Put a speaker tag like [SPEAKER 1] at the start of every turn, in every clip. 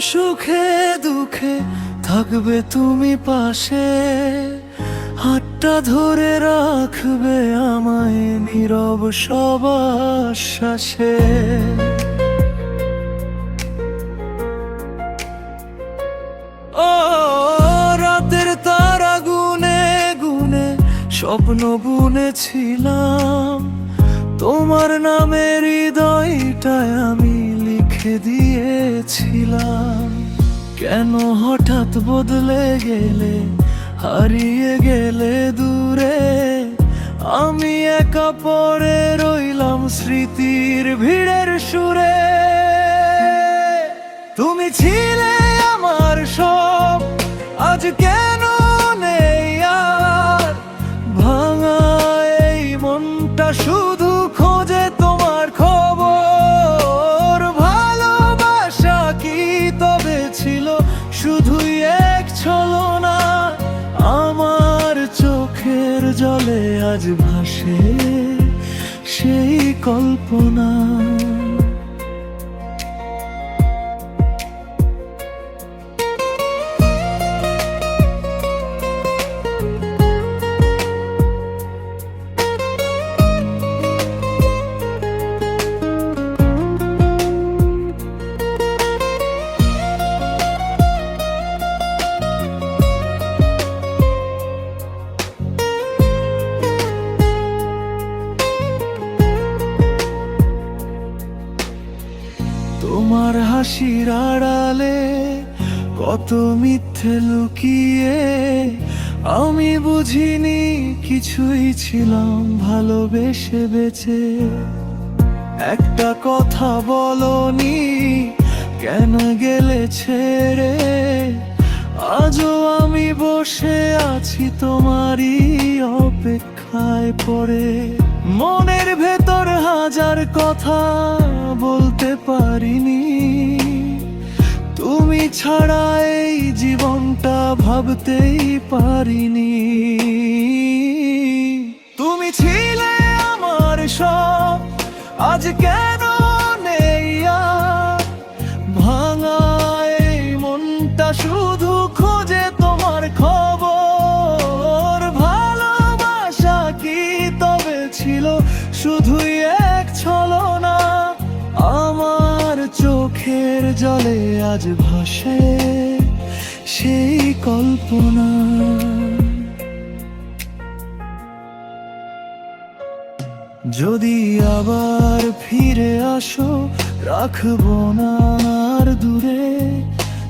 [SPEAKER 1] সুখে দুঃখে থাকবে তুমি পাশে, হাতটা ধরে রাখবে আমায় নীরব সব আশ্বাসে। ও রাতের তারা গুনে গুনে স্বপ্ন বুনেছিলাম, তোমার নামের হৃদয়টায় আমি লিখে দিয়েছিলাম। কেন হঠাৎ বদলে গেলে, হারিয়ে গেলে দূরে, আমি একা পড়ে রইলাম স্মৃতির ভিড়ের সুরে। তুমি ছিলে আমার সব, আজ কেন নেই আর, ভাঙা এই মনটা শুধু খোঁজে তোমার খবর। ভালোবাসা কি তবে ছিল শুধুই এক ছলনা, আমার চোখের জলে আজ ভাসে সেই কল্পনা। তোমার হাসির আড়ালে কত মিথ্যে লুকিয়ে, আমি বুঝিনি কিছুই, ছিলাম ভালোবেসে বেঁচে। একটা কথা বলনি, কেন গেলে ছেড়ে, আজও আমি বসে আছি তোমারই অপেক্ষায় পড়ে। মনের ভেতর হাজার কথা বলতে পারিনি, তুমি ছাড়া এই জীবনটা ভাবতেই পারিনি। তুমি ছিলে আমার সব, আজ কেন নেই আর, ভাঙা এই মনটা শুধু খোঁজে তোমার খবর। ভালোবাসা কি তবে ছিল শুধুই এক ছলনা, আমার চোখের জলে আজ ভাসে সেই কল্পনা। যদি আবার ফিরে আসো, রাখবো না আর দূরে,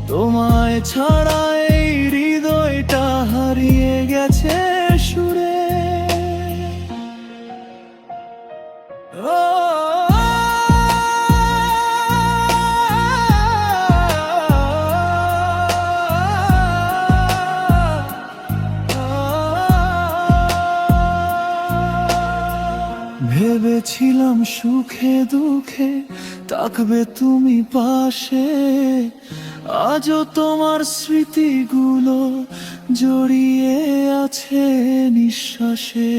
[SPEAKER 1] তোমায় ছাড়া এই হৃদয়টা হারিয়ে গেছে সুরে। ভেবেছিলাম সুখে দুঃখে থাকবে তুমি পাশে, আজও তোমার স্মৃতিগুলো জড়িয়ে আছে নিঃশ্বাসে।